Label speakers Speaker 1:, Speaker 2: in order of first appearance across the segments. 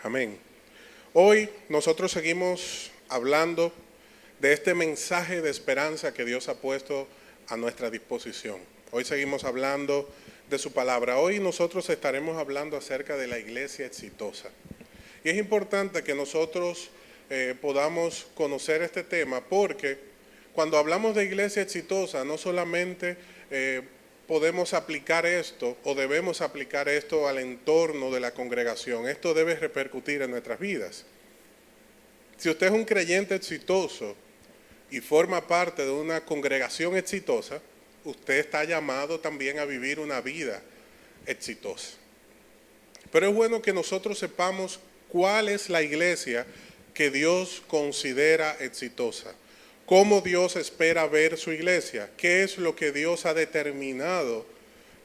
Speaker 1: Amén. Hoy nosotros seguimos hablando de este mensaje de esperanza que Dios ha puesto a nuestra disposición. Hoy seguimos hablando de su palabra. Hoy nosotros estaremos hablando acerca de la iglesia exitosa. Y es importante que nosotros podamos conocer este tema porque cuando hablamos de iglesia exitosa no solamente podemos aplicar esto o debemos aplicar esto al entorno de la congregación. Esto debe repercutir en nuestras vidas. Si usted es un creyente exitoso y forma parte de una congregación exitosa, usted está llamado también a vivir una vida exitosa. Pero es bueno que nosotros sepamos cuál es la iglesia que Dios considera exitosa. ¿Cómo Dios espera ver su iglesia? ¿Qué es lo que Dios ha determinado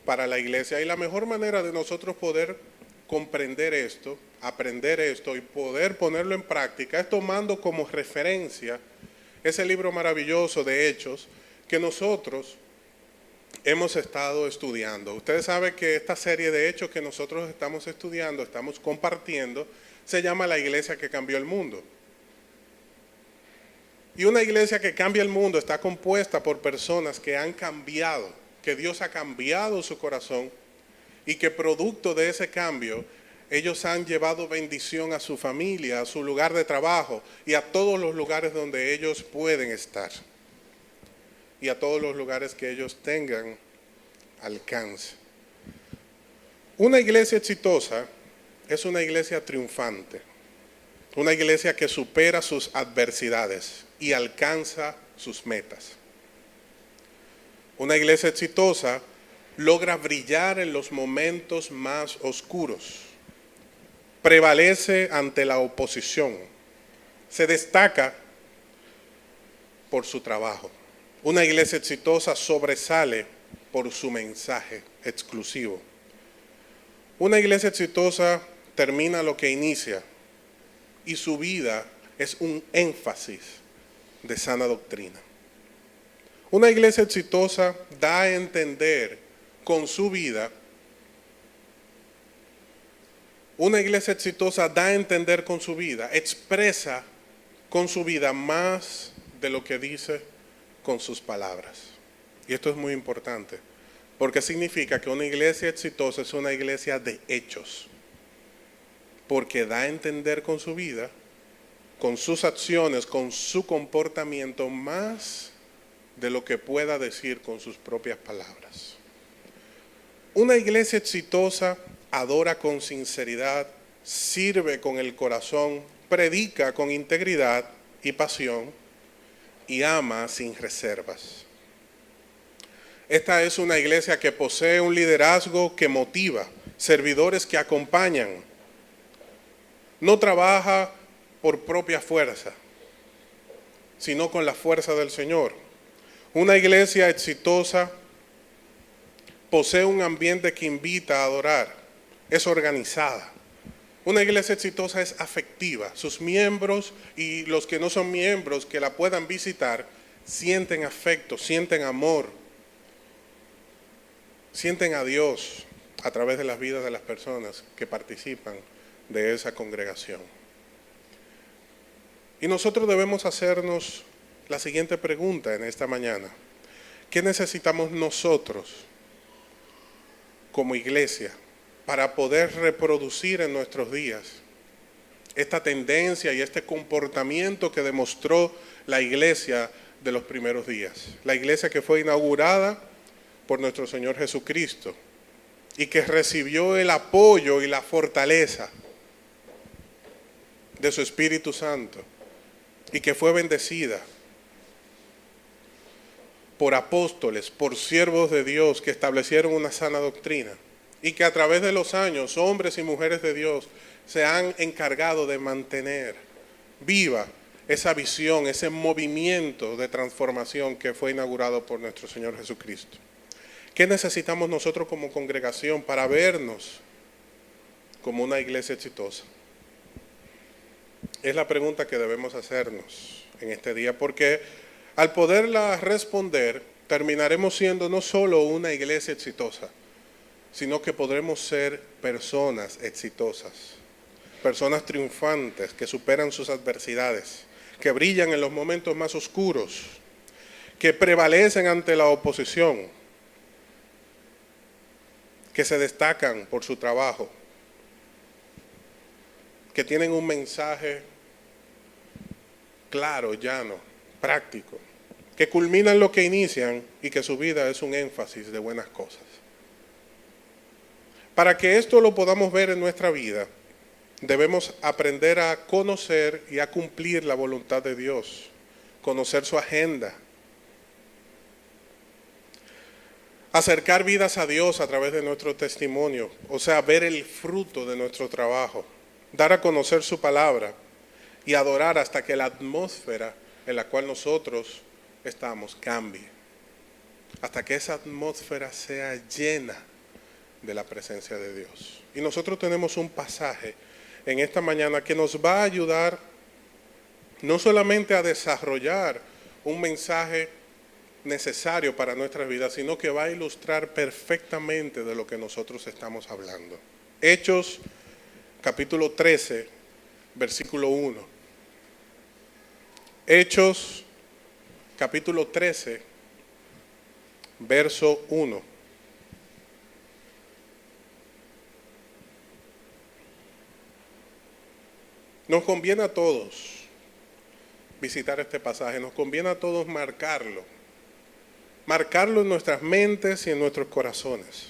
Speaker 1: para la iglesia? Y la mejor manera de nosotros poder comprender esto, aprender esto y poder ponerlo en práctica es tomando como referencia ese libro maravilloso de Hechos que nosotros hemos estado estudiando. Ustedes saben que esta serie de hechos que nosotros estamos estudiando, estamos compartiendo, se llama La Iglesia que Cambió el Mundo. Y una iglesia que cambia el mundo está compuesta por personas que han cambiado, que Dios ha cambiado su corazón y que producto de ese cambio ellos han llevado bendición a su familia, a su lugar de trabajo y a todos los lugares donde ellos pueden estar. Y a todos los lugares que ellos tengan alcance. Una iglesia exitosa es una iglesia triunfante, una iglesia que supera sus adversidades y alcanza sus metas. Una iglesia exitosa logra brillar en los momentos más oscuros, prevalece ante la oposición, se destaca por su trabajo. Una iglesia exitosa sobresale por su mensaje exclusivo. Una iglesia exitosa termina lo que inicia y su vida es un énfasis de sana doctrina. Una iglesia exitosa da a entender con su vida, expresa con su vida más de lo que dice con sus palabras. Y esto es muy importante, porque significa que una iglesia exitosa es una iglesia de hechos, porque da a entender con su vida, con sus acciones, con su comportamiento, más de lo que pueda decir con sus propias palabras. Una iglesia exitosa adora con sinceridad, sirve con el corazón, predica con integridad y pasión y ama sin reservas. Esta es una iglesia que posee un liderazgo que motiva, servidores que acompañan, no trabaja por propia fuerza, sino con la fuerza del Señor. Una iglesia exitosa posee un ambiente que invita a adorar, es organizada. Una iglesia exitosa es afectiva. Sus miembros y los que no son miembros que la puedan visitar sienten afecto, sienten amor, sienten a Dios a través de las vidas de las personas que participan de esa congregación. Y nosotros debemos hacernos la siguiente pregunta en esta mañana. ¿Qué necesitamos nosotros como iglesia para poder reproducir en nuestros días esta tendencia y este comportamiento que demostró la iglesia de los primeros días? La iglesia que fue inaugurada por nuestro Señor Jesucristo y que recibió el apoyo y la fortaleza de su Espíritu Santo y que fue bendecida por apóstoles, por siervos de Dios que establecieron una sana doctrina y que a través de los años hombres y mujeres de Dios se han encargado de mantener viva esa visión, ese movimiento de transformación que fue inaugurado por nuestro Señor Jesucristo. ¿Qué necesitamos nosotros como congregación para vernos como una iglesia exitosa? Es la pregunta que debemos hacernos en este día, porque al poderla responder, terminaremos siendo no solo una iglesia exitosa, sino que podremos ser personas exitosas. personas triunfantes que superan sus adversidades, que brillan en los momentos más oscuros, que prevalecen ante la oposición, que se destacan por su trabajo, que tienen un mensaje claro, llano, práctico, que culminan lo que inician y que su vida es un énfasis de buenas cosas. Para que esto lo podamos ver en nuestra vida, debemos aprender a conocer y a cumplir la voluntad de Dios, conocer su agenda, acercar vidas a Dios a través de nuestro testimonio, o sea, ver el fruto de nuestro trabajo, dar a conocer su palabra y adorar hasta que la atmósfera en la cual nosotros estamos cambie, hasta que esa atmósfera sea llena de la presencia de Dios. Y nosotros tenemos un pasaje en esta mañana que nos va a ayudar no solamente a desarrollar un mensaje necesario para nuestras vidas, sino que va a ilustrar perfectamente de lo que nosotros estamos hablando. Hechos, capítulo 13, versículo 1. Hechos, capítulo 13, verso 1. Nos conviene a todos visitar este pasaje, nos conviene a todos marcarlo en nuestras mentes y en nuestros corazones.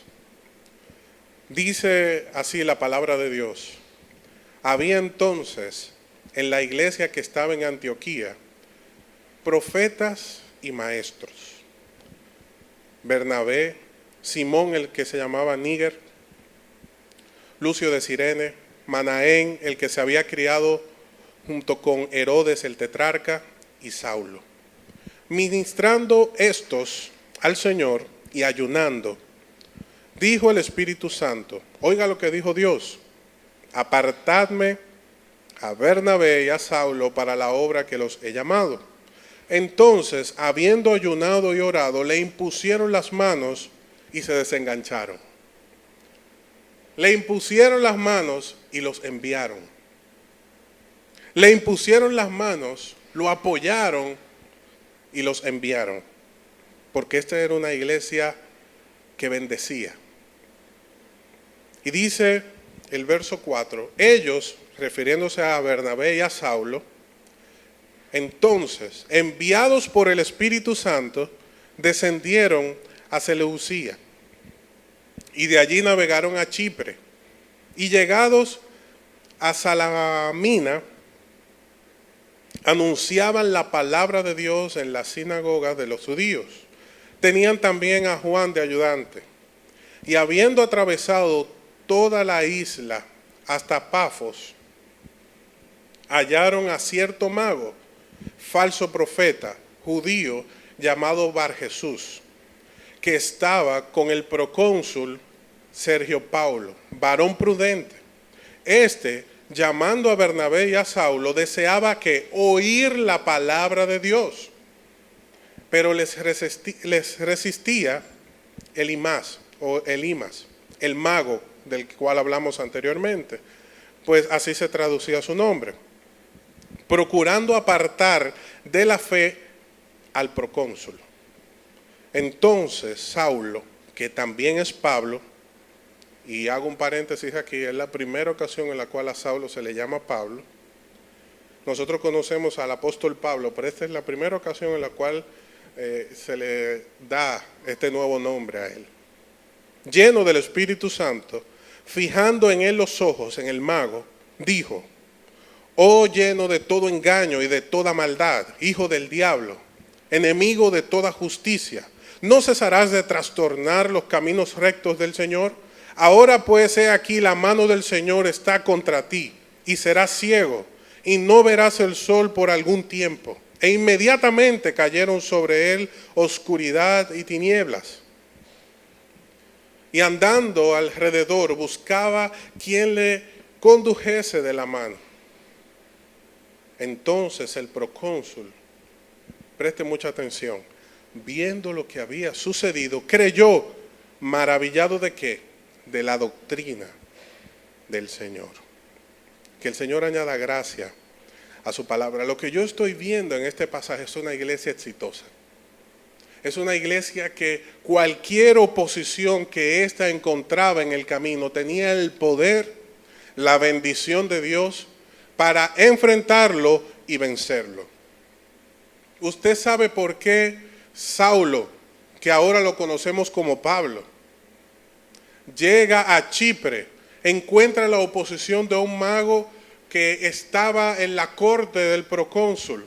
Speaker 1: Dice así la palabra de Dios: había entonces en la iglesia que estaba en Antioquía profetas y maestros: Bernabé, Simón el que se llamaba Níger, Lucio de Cirene, Manaén, el que se había criado junto con Herodes el tetrarca, y Saulo. Ministrando estos al Señor y ayunando, dijo el Espíritu Santo, oiga lo que dijo Dios: apartadme a Bernabé y a Saulo para la obra que los he llamado. Entonces, habiendo ayunado y orado, le impusieron las manos y se desengancharon. Le impusieron las manos y los enviaron. Le impusieron las manos, lo apoyaron y los enviaron. Porque esta era una iglesia que bendecía. Y dice el verso 4, ellos, refiriéndose a Bernabé y a Saulo, entonces, enviados por el Espíritu Santo, descendieron a Seleucía. Y de allí navegaron a Chipre. Y llegados a Salamina, anunciaban la palabra de Dios en las sinagogas de los judíos. Tenían también a Juan de ayudante. Y habiendo atravesado toda la isla hasta Pafos, hallaron a cierto mago, falso profeta, judío, llamado Barjesús, que estaba con el procónsul Sergio Paulo, varón prudente. Este, llamando a Bernabé y a Saulo, deseaba que oír la palabra de Dios, pero les resistía Elimas, el mago del cual hablamos anteriormente, pues así se traducía su nombre, procurando apartar de la fe al procónsul. Entonces Saulo, que también es Pablo, y hago un paréntesis aquí, es la primera ocasión en la cual a Saulo se le llama Pablo. Nosotros conocemos al apóstol Pablo, pero esta es la primera ocasión en la cual se le da este nuevo nombre a él. Lleno del Espíritu Santo, fijando en él los ojos, en el mago, dijo: oh lleno de todo engaño y de toda maldad, hijo del diablo, enemigo de toda justicia, ¿no cesarás de trastornar los caminos rectos del Señor? Ahora pues he aquí la mano del Señor está contra ti, y serás ciego, y no verás el sol por algún tiempo. E inmediatamente cayeron sobre él oscuridad y tinieblas. Y andando alrededor buscaba quien le condujese de la mano. Entonces el procónsul, preste mucha atención, viendo lo que había sucedido, creyó, maravillado de qué, de la doctrina del Señor. Que el Señor añada gracia a su palabra. Lo que yo estoy viendo en este pasaje es una iglesia exitosa. Es una iglesia que cualquier oposición que ésta encontraba en el camino tenía el poder, la bendición de Dios para enfrentarlo y vencerlo. Usted sabe por qué Saulo, que ahora lo conocemos como Pablo, llega a Chipre, encuentra la oposición de un mago que estaba en la corte del procónsul.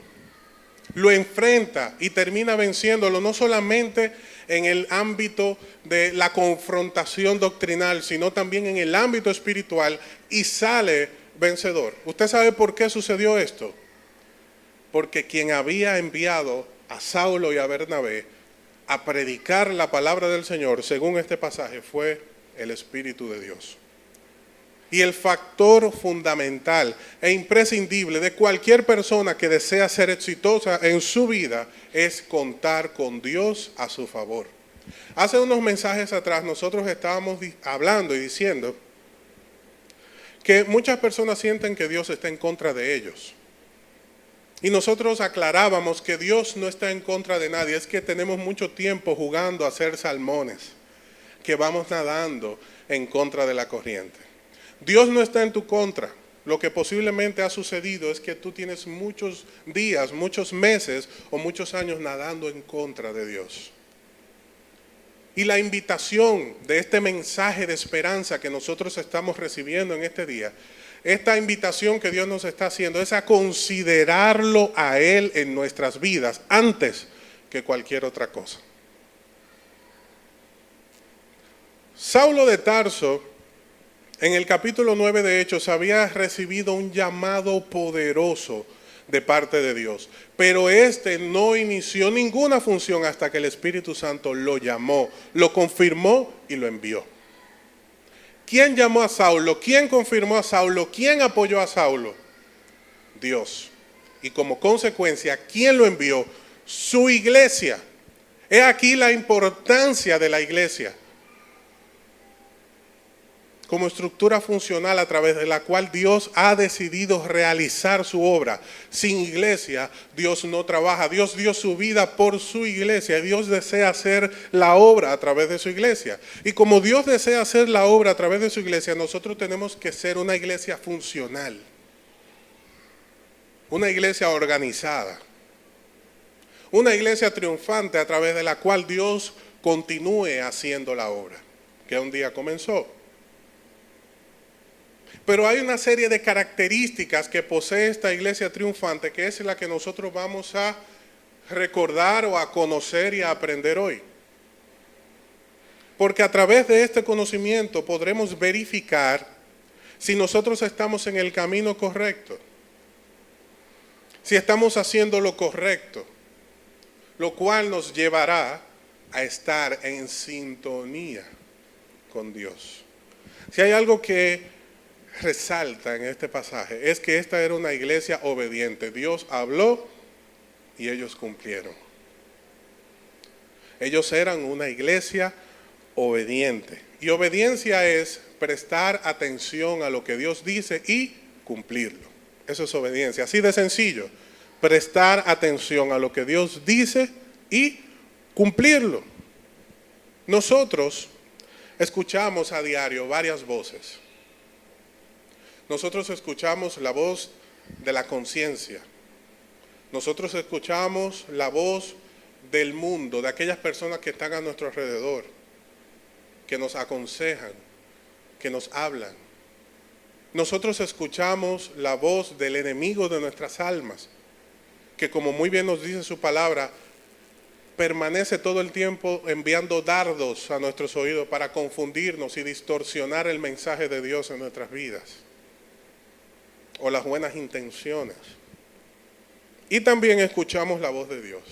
Speaker 1: Lo enfrenta y termina venciéndolo, no solamente en el ámbito de la confrontación doctrinal, sino también en el ámbito espiritual, y sale vencedor. ¿Usted sabe por qué sucedió esto? Porque quien había enviado a Saulo y a Bernabé a predicar la palabra del Señor, según este pasaje, fue el Espíritu de Dios. Y el factor fundamental e imprescindible de cualquier persona que desea ser exitosa en su vida es contar con Dios a su favor. Hace unos mensajes atrás nosotros estábamos hablando y diciendo que muchas personas sienten que Dios está en contra de ellos. Y nosotros aclarábamos que Dios no está en contra de nadie, es que tenemos mucho tiempo jugando a ser salmones, que vamos nadando en contra de la corriente. Dios no está en tu contra. Lo que posiblemente ha sucedido es que tú tienes muchos días, muchos meses o muchos años nadando en contra de Dios. Y la invitación de este mensaje de esperanza que nosotros estamos recibiendo en este día, esta invitación que Dios nos está haciendo es a considerarlo a Él en nuestras vidas antes que cualquier otra cosa. Saulo de Tarso, en el capítulo 9 de Hechos, había recibido un llamado poderoso de parte de Dios, pero este no inició ninguna función hasta que el Espíritu Santo lo llamó, lo confirmó y lo envió. ¿Quién llamó a Saulo? ¿Quién confirmó a Saulo? ¿Quién apoyó a Saulo? Dios. Y como consecuencia, ¿quién lo envió? Su iglesia. He aquí la importancia de la iglesia como estructura funcional a través de la cual Dios ha decidido realizar su obra. Sin iglesia, Dios no trabaja. Dios dio su vida por su iglesia. Dios desea hacer la obra a través de su iglesia. Y como Dios desea hacer la obra a través de su iglesia, nosotros tenemos que ser una iglesia funcional. Una iglesia organizada. Una iglesia triunfante a través de la cual Dios continúe haciendo la obra que un día comenzó. Pero hay una serie de características que posee esta iglesia triunfante, que es la que nosotros vamos a recordar o a conocer y a aprender hoy. Porque a través de este conocimiento podremos verificar si nosotros estamos en el camino correcto, si estamos haciendo lo correcto, lo cual nos llevará a estar en sintonía con Dios. Si hay algo que resalta en este pasaje es que esta era una iglesia obediente. Dios habló y ellos cumplieron. Ellos eran una iglesia obediente. Y obediencia es prestar atención a lo que Dios dice y cumplirlo. Eso es obediencia. Así de sencillo. Prestar atención a lo que Dios dice y cumplirlo. Nosotros escuchamos a diario varias voces. Nosotros escuchamos la voz de la conciencia. Nosotros escuchamos la voz del mundo, de aquellas personas que están a nuestro alrededor, que nos aconsejan, que nos hablan. Nosotros escuchamos la voz del enemigo de nuestras almas, que como muy bien nos dice su palabra, permanece todo el tiempo enviando dardos a nuestros oídos para confundirnos y distorsionar el mensaje de Dios en nuestras vidas, o las buenas intenciones. Y también escuchamos la voz de Dios.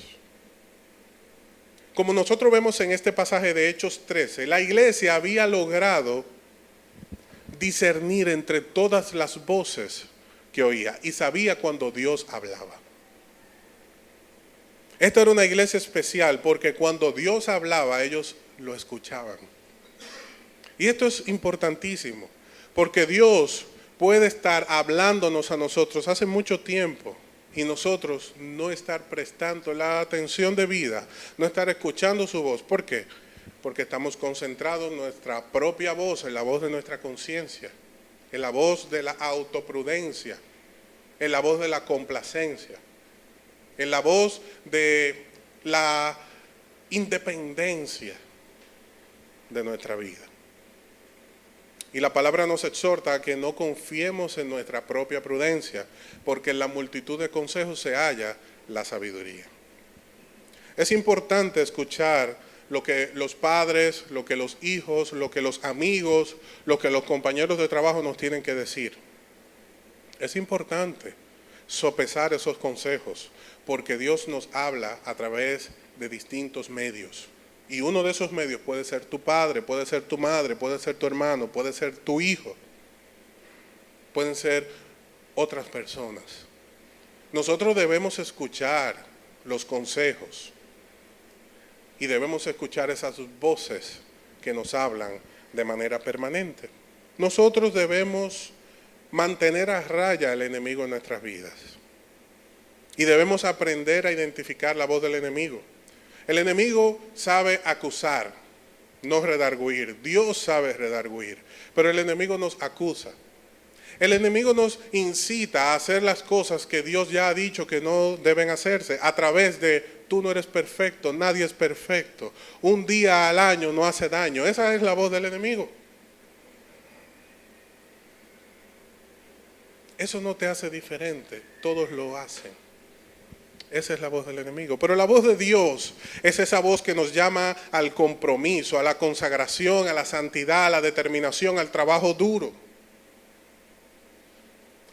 Speaker 1: Como nosotros vemos en este pasaje de Hechos 13, la iglesia había logrado discernir entre todas las voces que oía y sabía cuando Dios hablaba. Esta era una iglesia especial porque cuando Dios hablaba, ellos lo escuchaban. Y esto es importantísimo, porque Dios puede estar hablándonos a nosotros hace mucho tiempo y nosotros no estar prestando la atención debida, no estar escuchando su voz. ¿Por qué? Porque estamos concentrados en nuestra propia voz, en la voz de nuestra conciencia, en la voz de la autoprudencia, en la voz de la complacencia, en la voz de la independencia de nuestra vida. Y la palabra nos exhorta a que no confiemos en nuestra propia prudencia, porque en la multitud de consejos se halla la sabiduría. Es importante escuchar lo que los padres, lo que los hijos, lo que los amigos, lo que los compañeros de trabajo nos tienen que decir. Es importante sopesar esos consejos, porque Dios nos habla a través de distintos medios. Y uno de esos medios puede ser tu padre, puede ser tu madre, puede ser tu hermano, puede ser tu hijo. Pueden ser otras personas. Nosotros debemos escuchar los consejos y debemos escuchar esas voces que nos hablan de manera permanente. Nosotros debemos mantener a raya al enemigo en nuestras vidas. Y debemos aprender a identificar la voz del enemigo. El enemigo sabe acusar, no redarguir. Dios sabe redarguir, pero el enemigo nos acusa. El enemigo nos incita a hacer las cosas que Dios ya ha dicho que no deben hacerse a través de tú no eres perfecto, nadie es perfecto. Un día al año no hace daño. Esa es la voz del enemigo. Eso no te hace diferente, todos lo hacen. Esa es la voz del enemigo. Pero la voz de Dios es esa voz que nos llama al compromiso, a la consagración, a la santidad, a la determinación, al trabajo duro.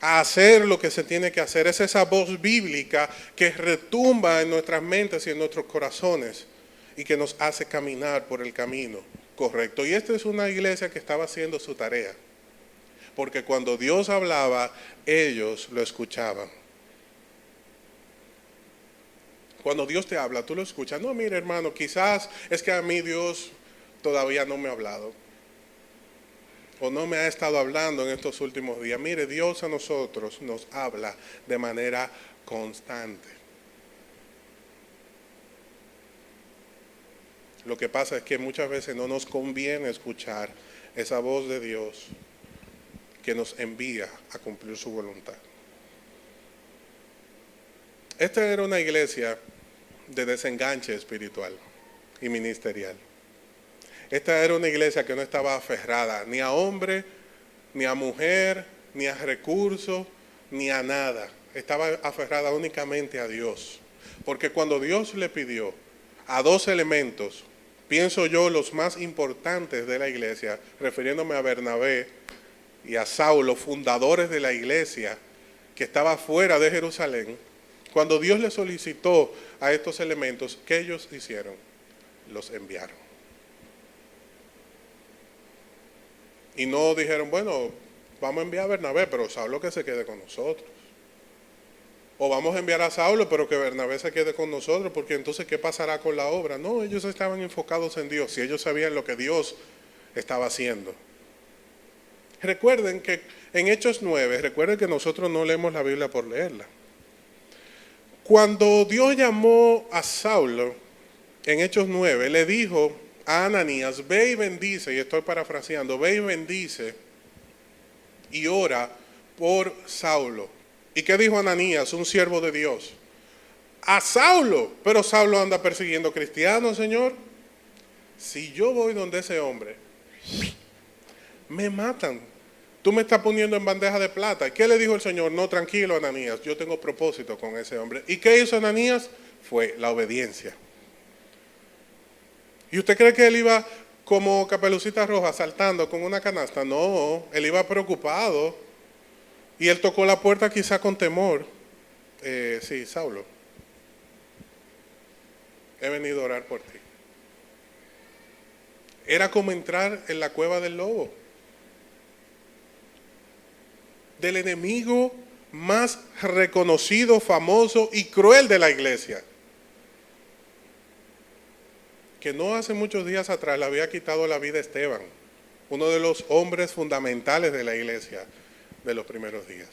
Speaker 1: A hacer lo que se tiene que hacer. Es esa voz bíblica que retumba en nuestras mentes y en nuestros corazones y que nos hace caminar por el camino correcto. Y esta es una iglesia que estaba haciendo su tarea. Porque cuando Dios hablaba, ellos lo escuchaban. Cuando Dios te habla, tú lo escuchas. No, mire hermano, quizás es que a mí Dios todavía no me ha hablado. O no me ha estado hablando en estos últimos días. Mire, Dios a nosotros nos habla de manera constante. Lo que pasa es que muchas veces no nos conviene escuchar esa voz de Dios que nos envía a cumplir su voluntad. Esta era una iglesia de desenganche espiritual y ministerial. Esta era una iglesia que no estaba aferrada ni a hombre, ni a mujer, ni a recursos, ni a nada. Estaba aferrada únicamente a Dios. Porque cuando Dios le pidió a dos elementos, pienso yo los más importantes de la iglesia, refiriéndome a Bernabé y a Saulo, fundadores de la iglesia que estaba fuera de Jerusalén, cuando Dios le solicitó a estos elementos, ¿qué ellos hicieron? Los enviaron. Y no dijeron, bueno, vamos a enviar a Bernabé, pero Saulo que se quede con nosotros. O vamos a enviar a Saulo, pero que Bernabé se quede con nosotros, porque entonces ¿qué pasará con la obra? No, ellos estaban enfocados en Dios y ellos sabían lo que Dios estaba haciendo. Recuerden que en Hechos 9, recuerden que nosotros no leemos la Biblia por leerla. Cuando Dios llamó a Saulo, en Hechos 9, le dijo a Ananías, ve y bendice, y estoy parafraseando, ve y bendice y ora por Saulo. ¿Y qué dijo Ananías, un siervo de Dios? A Saulo, pero Saulo anda persiguiendo cristianos, Señor. Si yo voy donde ese hombre, me matan. Tú me estás poniendo en bandeja de plata. ¿Y qué le dijo el Señor? No, tranquilo, Ananías, yo tengo propósito con ese hombre. ¿Y qué hizo Ananías? Fue la obediencia. ¿Y usted cree que él iba como Caperucita Roja saltando con una canasta? No, él iba preocupado. Y él tocó la puerta quizá con temor. Sí, Saulo, he venido a orar por ti. Era como entrar en la cueva del lobo. Del enemigo más reconocido, famoso y cruel de la iglesia. Que no hace muchos días atrás le había quitado la vida a Esteban, uno de los hombres fundamentales de la iglesia. de los primeros días.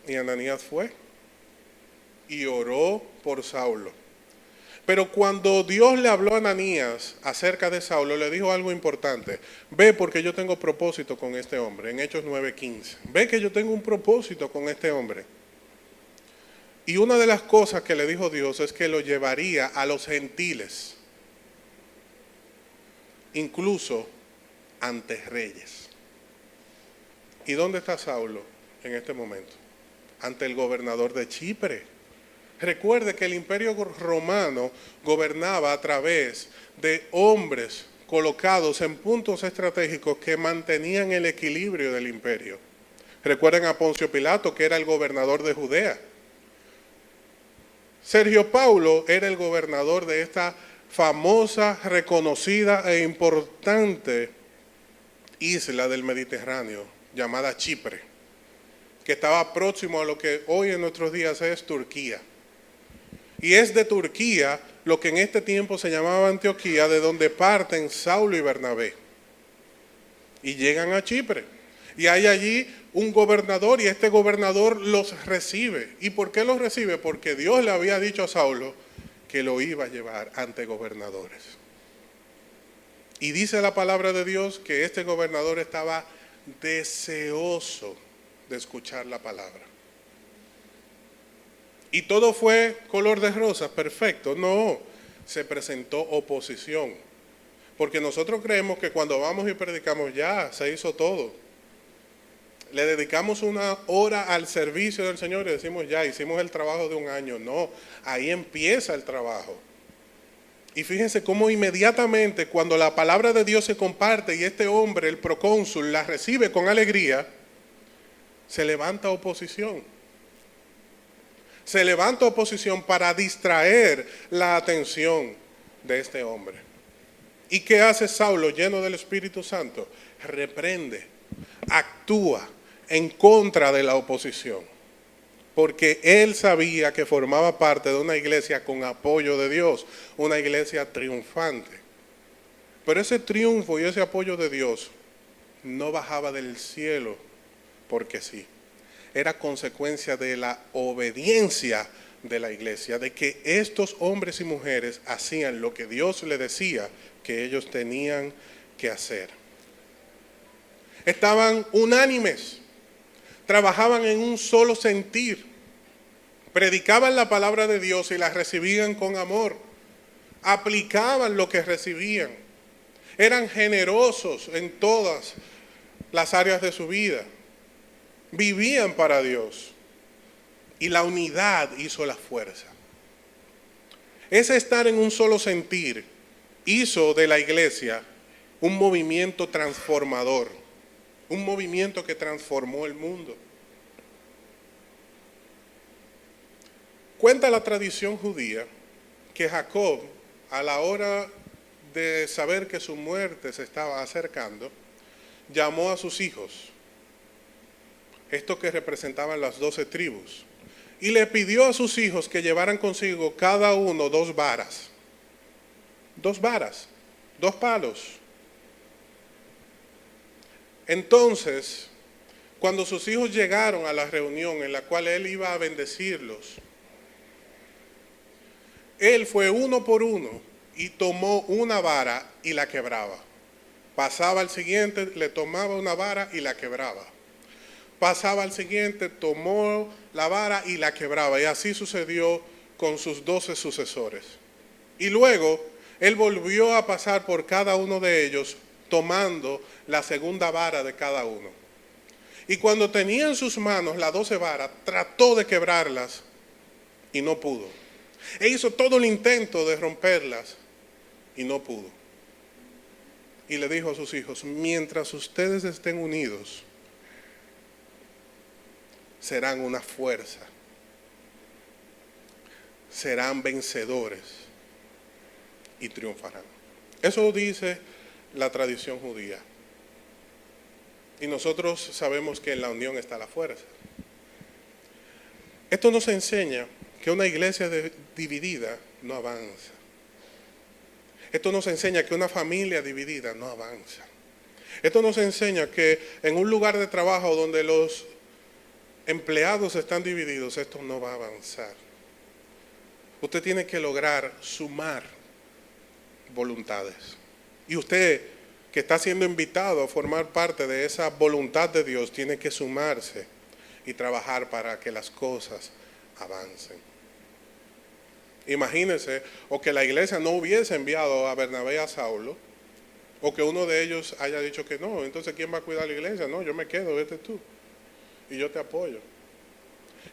Speaker 1: Y Ananías fue y oró por Saulo. Pero cuando Dios le habló a Ananías acerca de Saulo, le dijo algo importante. Ve, porque yo tengo propósito con este hombre, en Hechos 9:15. Ve que yo tengo un propósito con este hombre. Y una de las cosas que le dijo Dios es que lo llevaría a los gentiles, incluso ante reyes. ¿Y dónde está Saulo en este momento? Ante el gobernador de Chipre. Recuerde que el imperio romano gobernaba a través de hombres colocados en puntos estratégicos que mantenían el equilibrio del imperio. Recuerden a Poncio Pilato, que era el gobernador de Judea. Sergio Paulo era el gobernador de esta famosa, reconocida e importante isla del Mediterráneo, llamada Chipre, que estaba próximo a lo que hoy en nuestros días es Turquía. Y es de Turquía lo que en este tiempo se llamaba Antioquía, de donde parten Saulo y Bernabé. Y llegan a Chipre. Y hay allí un gobernador y este gobernador los recibe. ¿Y por qué los recibe? Porque Dios le había dicho a Saulo que lo iba a llevar ante gobernadores. Y dice la palabra de Dios que este gobernador estaba deseoso de escuchar la palabra. Y todo fue color de rosa, perfecto. No, se presentó oposición. Porque nosotros creemos que cuando vamos y predicamos ya, se hizo todo. Le dedicamos una hora al servicio del Señor y decimos ya, hicimos el trabajo de un año. No, ahí empieza el trabajo. Y fíjense cómo inmediatamente cuando la palabra de Dios se comparte y este hombre, el procónsul, la recibe con alegría, se levanta oposición. Se levanta oposición para distraer la atención de este hombre. ¿Y qué hace Saulo lleno del Espíritu Santo? Reprende, actúa en contra de la oposición. Porque él sabía que formaba parte de una iglesia con apoyo de Dios, una iglesia triunfante. Pero ese triunfo y ese apoyo de Dios no bajaba del cielo porque sí. Era consecuencia de la obediencia de la iglesia, de que estos hombres y mujeres hacían lo que Dios les decía que ellos tenían que hacer. Estaban unánimes, trabajaban en un solo sentir, predicaban la palabra de Dios y la recibían con amor, aplicaban lo que recibían, eran generosos en todas las áreas de su vida. Vivían para Dios y la unidad hizo la fuerza. Ese estar en un solo sentir hizo de la iglesia un movimiento transformador, un movimiento que transformó el mundo. Cuenta la tradición judía que Jacob, a la hora de saber que su muerte se estaba acercando, llamó a sus hijos, estos que representaban las 12 tribus, y le pidió a sus hijos que llevaran consigo cada uno 2 varas. 2 varas, 2 palos. Entonces, cuando sus hijos llegaron a la reunión en la cual él iba a bendecirlos, él fue uno por uno y tomó una vara y la quebraba. Pasaba al siguiente, le tomaba una vara y la quebraba. Pasaba al siguiente, tomó la vara y la quebraba. Y así sucedió con sus 12 sucesores. Y luego, él volvió a pasar por cada uno de ellos, tomando la segunda vara de cada uno. Y cuando tenía en sus manos las 12 varas, trató de quebrarlas y no pudo. E hizo todo el intento de romperlas y no pudo. Y le dijo a sus hijos, mientras ustedes estén unidos, serán una fuerza, serán vencedores y triunfarán. Eso dice la tradición judía. Y nosotros sabemos que en la unión está la fuerza. Esto nos enseña que una iglesia dividida no avanza. Esto nos enseña que una familia dividida no avanza. Esto nos enseña que en un lugar de trabajo donde los empleados están divididos, esto no va a avanzar. Usted tiene que lograr sumar voluntades. Y usted, que está siendo invitado a formar parte de esa voluntad de Dios, tiene que sumarse y trabajar para que las cosas avancen. Imagínense, o que la iglesia no hubiese enviado a Bernabé y a Saulo, o que uno de ellos haya dicho que no, entonces ¿quién va a cuidar la iglesia? No, yo me quedo, vete tú, y yo te apoyo.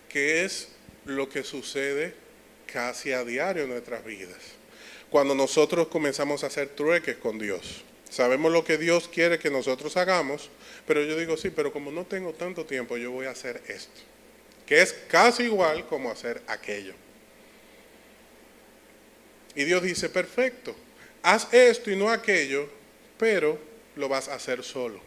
Speaker 1: ¿Qué es lo que sucede casi a diario en nuestras vidas? Cuando nosotros comenzamos a hacer trueques con Dios. Sabemos lo que Dios quiere que nosotros hagamos, pero yo digo, sí, pero como no tengo tanto tiempo, yo voy a hacer esto. Que es casi igual como hacer aquello. Y Dios dice, perfecto, haz esto y no aquello, pero lo vas a hacer solo.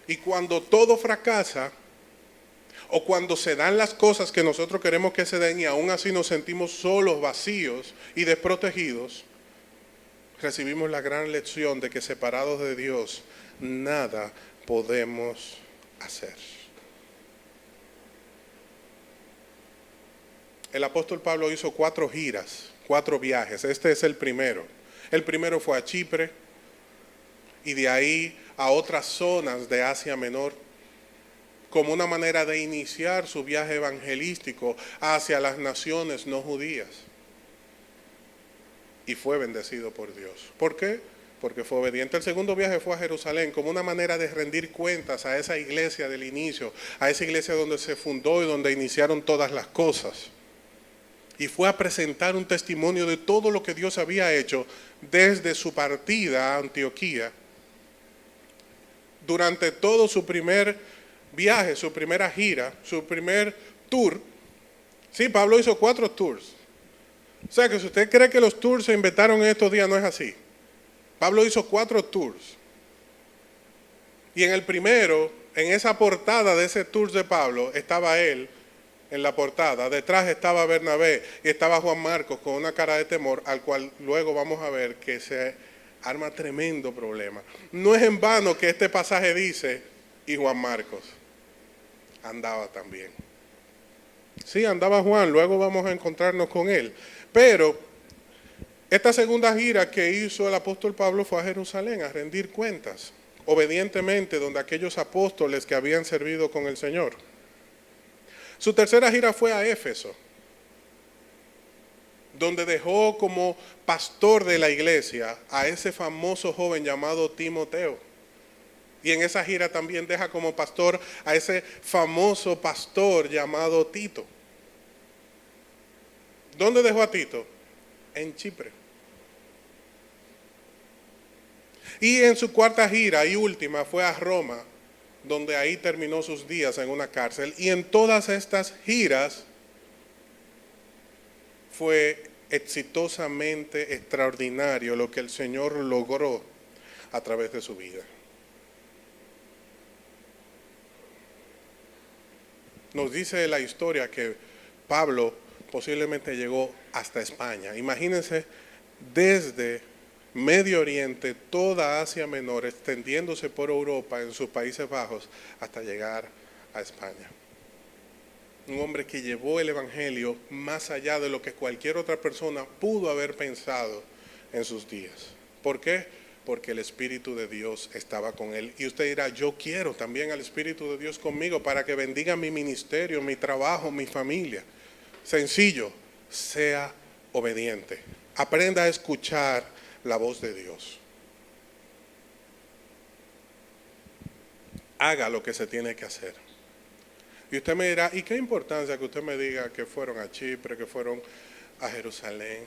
Speaker 1: Y cuando todo fracasa, o cuando se dan las cosas que nosotros queremos que se den y aún así nos sentimos solos, vacíos y desprotegidos, recibimos la gran lección de que separados de Dios, nada podemos hacer. El apóstol Pablo hizo 4 giras, 4 viajes. Este es el primero. El primero fue a Chipre y de ahí a otras zonas de Asia Menor, como una manera de iniciar su viaje evangelístico hacia las naciones no judías. Y fue bendecido por Dios. ¿Por qué? Porque fue obediente. El segundo viaje fue a Jerusalén como una manera de rendir cuentas a esa iglesia del inicio, a esa iglesia donde se fundó y donde iniciaron todas las cosas. Y fue a presentar un testimonio de todo lo que Dios había hecho desde su partida a Antioquía. Durante todo su primer viaje, su primera gira, su primer tour. Sí, Pablo hizo 4 tours. O sea que si usted cree que los tours se inventaron en estos días, no es así. Pablo hizo 4 tours. Y en el primero, en esa portada de ese tour de Pablo, estaba él en la portada. Detrás estaba Bernabé y estaba Juan Marcos con una cara de temor, al cual luego vamos a ver que se arma tremendo problema. No es en vano que este pasaje dice, y Juan Marcos andaba también. Sí, andaba Juan, luego vamos a encontrarnos con él. Pero esta segunda gira que hizo el apóstol Pablo fue a Jerusalén a rendir cuentas, obedientemente, donde aquellos apóstoles que habían servido con el Señor. Su tercera gira fue a Éfeso, donde dejó como pastor de la iglesia a ese famoso joven llamado Timoteo. Y en esa gira también deja como pastor a ese famoso pastor llamado Tito. ¿Dónde dejó a Tito? En Chipre. Y en su cuarta gira y última fue a Roma, donde ahí terminó sus días en una cárcel. Y en todas estas giras fue exitosamente extraordinario lo que el Señor logró a través de su vida. Nos dice la historia que Pablo posiblemente llegó hasta España. Imagínense, desde Medio Oriente, toda Asia Menor, extendiéndose por Europa, en sus Países Bajos, hasta llegar a España. Un hombre que llevó el Evangelio más allá de lo que cualquier otra persona pudo haber pensado en sus días. ¿Por qué? Porque el Espíritu de Dios estaba con él. Y usted dirá, yo quiero también al Espíritu de Dios conmigo para que bendiga mi ministerio, mi trabajo, mi familia. Sencillo, sea obediente. Aprenda a escuchar la voz de Dios. Haga lo que se tiene que hacer. Y usted me dirá, ¿y qué importancia que usted me diga que fueron a Chipre, que fueron a Jerusalén,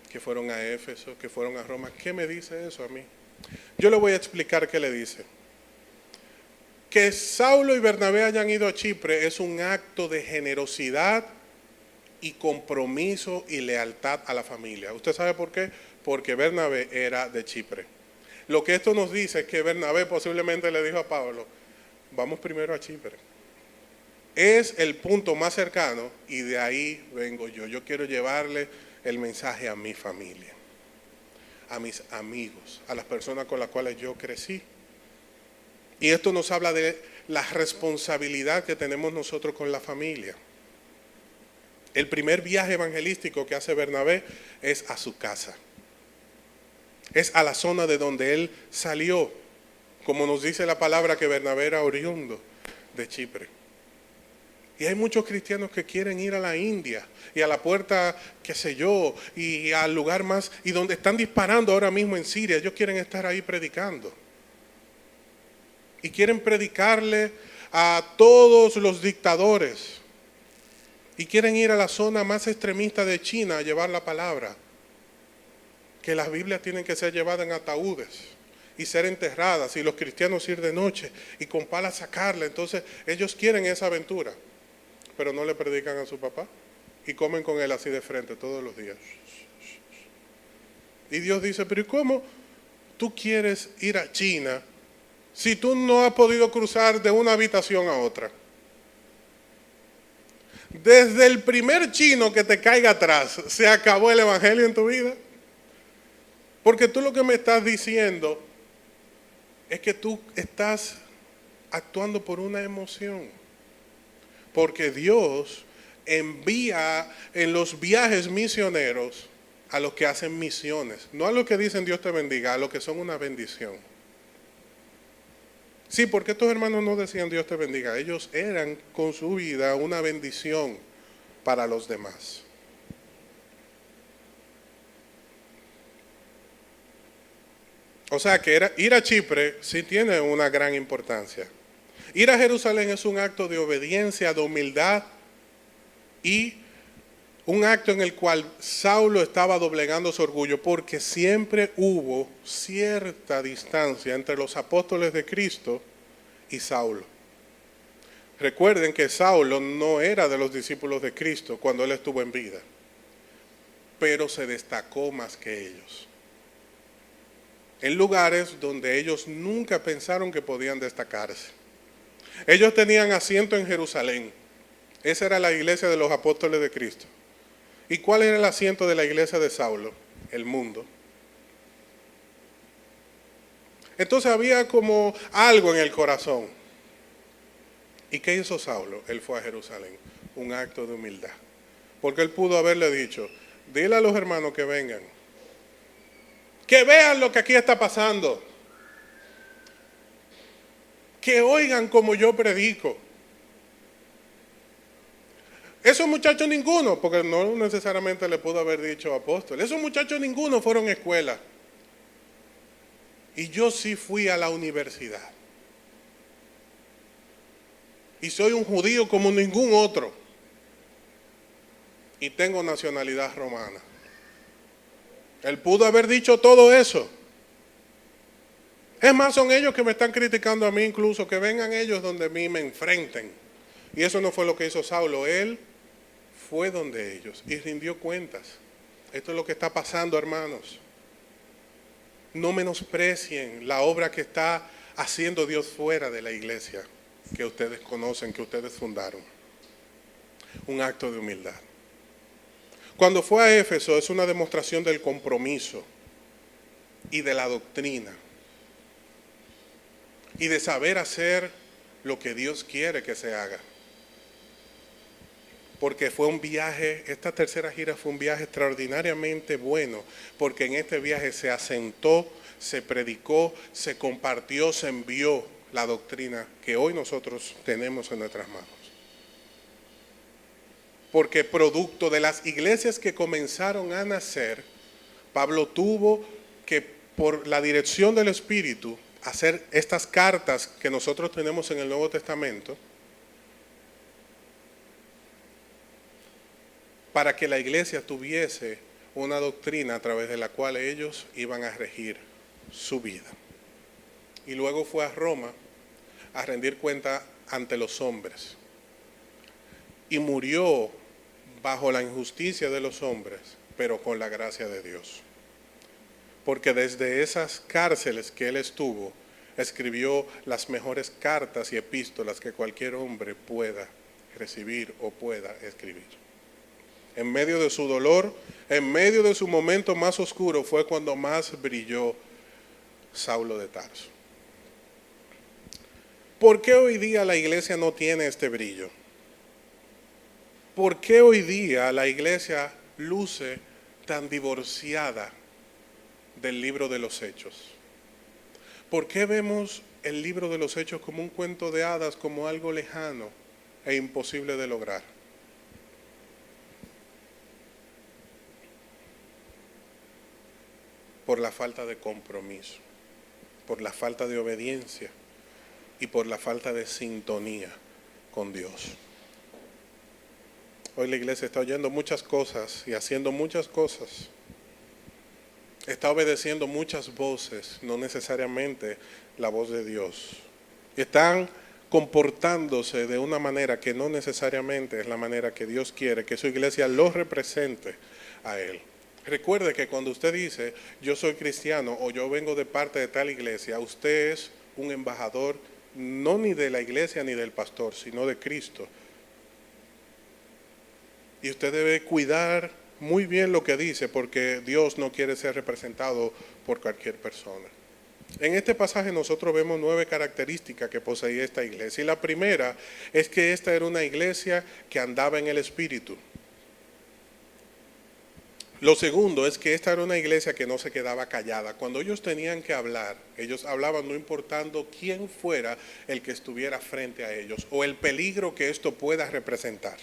Speaker 1: que fueron a Éfeso, que fueron a Roma? ¿Qué me dice eso a mí? Yo le voy a explicar qué le dice. Que Saulo y Bernabé hayan ido a Chipre es un acto de generosidad y compromiso y lealtad a la familia. ¿Usted sabe por qué? Porque Bernabé era de Chipre. Lo que esto nos dice es que Bernabé posiblemente le dijo a Pablo, vamos primero a Chipre. Es el punto más cercano y de ahí vengo yo. Yo quiero llevarle el mensaje a mi familia. a mis amigos, a las personas con las cuales yo crecí. Y esto nos habla de la responsabilidad que tenemos nosotros con la familia. El primer viaje evangelístico que hace Bernabé es a su casa. Es a la zona de donde él salió. Como nos dice la palabra que Bernabé era oriundo de Chipre. Y hay muchos cristianos que quieren ir a la India y a la puerta, qué sé yo, y al lugar más, y donde están disparando ahora mismo en Siria, ellos quieren estar ahí predicando. Y quieren predicarle a todos los dictadores. Y quieren ir a la zona más extremista de China a llevar la palabra. Que las Biblias tienen que ser llevadas en ataúdes y ser enterradas, y los cristianos ir de noche y con palas sacarla. Entonces ellos quieren esa aventura, pero no le predican a su papá y comen con él así de frente todos los días. Y Dios dice, pero ¿y cómo tú quieres ir a China si tú no has podido cruzar de una habitación a otra? Desde el primer chino que te caiga atrás, ¿se acabó el evangelio en tu vida? Porque tú lo que me estás diciendo es que tú estás actuando por una emoción. Porque Dios envía en los viajes misioneros a los que hacen misiones. No a los que dicen Dios te bendiga, a los que son una bendición. Sí, porque estos hermanos no decían Dios te bendiga. Ellos eran con su vida una bendición para los demás. O sea que ir a Chipre sí tiene una gran importancia. Ir a Jerusalén es un acto de obediencia, de humildad y un acto en el cual Saulo estaba doblegando su orgullo, porque siempre hubo cierta distancia entre los apóstoles de Cristo y Saulo. Recuerden que Saulo no era de los discípulos de Cristo cuando él estuvo en vida, pero se destacó más que ellos. En lugares donde ellos nunca pensaron que podían destacarse. Ellos tenían asiento en Jerusalén. Esa era la iglesia de los apóstoles de Cristo. ¿Y cuál era el asiento de la iglesia de Saulo? El mundo. Entonces había como algo en el corazón. ¿Y qué hizo Saulo? Él fue a Jerusalén. Un acto de humildad. Porque él pudo haberle dicho, dile a los hermanos que vengan. Que vean lo que aquí está pasando. Que oigan como yo predico. Esos muchachos ninguno, porque no necesariamente le pudo haber dicho apóstol, esos muchachos ninguno fueron a escuela. Y yo sí fui a la universidad. Y soy un judío como ningún otro. Y tengo nacionalidad romana. Él pudo haber dicho todo eso. Es más, son ellos que me están criticando a mí incluso, que vengan ellos donde mí me enfrenten. Y eso no fue lo que hizo Saulo. Él fue donde ellos y rindió cuentas. Esto es lo que está pasando, hermanos. No menosprecien la obra que está haciendo Dios fuera de la iglesia que ustedes conocen, que ustedes fundaron. Un acto de humildad. Cuando fue a Éfeso es una demostración del compromiso y de la doctrina y de saber hacer lo que Dios quiere que se haga. Porque fue un viaje, esta tercera gira fue un viaje extraordinariamente bueno, porque en este viaje se asentó, se predicó, se compartió, se envió la doctrina que hoy nosotros tenemos en nuestras manos. Porque producto de las iglesias que comenzaron a nacer, Pablo tuvo que, por la dirección del Espíritu, hacer estas cartas que nosotros tenemos en el Nuevo Testamento, para que la iglesia tuviese una doctrina a través de la cual ellos iban a regir su vida. Y luego fue a Roma a rendir cuenta ante los hombres. Y murió bajo la injusticia de los hombres, pero con la gracia de Dios. Porque desde esas cárceles que él estuvo, escribió las mejores cartas y epístolas que cualquier hombre pueda recibir o pueda escribir. En medio de su dolor, en medio de su momento más oscuro, fue cuando más brilló Saulo de Tarso. ¿Por qué hoy día la iglesia no tiene este brillo? ¿Por qué hoy día la iglesia luce tan divorciada del libro de los Hechos? ¿Por qué vemos el libro de los Hechos como un cuento de hadas, como algo lejano e imposible de lograr? Por la falta de compromiso, por la falta de obediencia y por la falta de sintonía con Dios. Hoy la iglesia está oyendo muchas cosas y haciendo muchas cosas. Está obedeciendo muchas voces, no necesariamente la voz de Dios. Están comportándose de una manera que no necesariamente es la manera que Dios quiere que su iglesia lo represente a Él. Recuerde que cuando usted dice, yo soy cristiano o yo vengo de parte de tal iglesia, usted es un embajador no ni de la iglesia ni del pastor, sino de Cristo. Y usted debe cuidar muy bien lo que dice, porque Dios no quiere ser representado por cualquier persona. En este pasaje nosotros vemos 9 características que poseía esta iglesia. Y la primera es que esta era una iglesia que andaba en el Espíritu. Lo segundo es que esta era una iglesia que no se quedaba callada. Cuando ellos tenían que hablar, ellos hablaban no importando quién fuera el que estuviera frente a ellos o el peligro que esto pueda representar.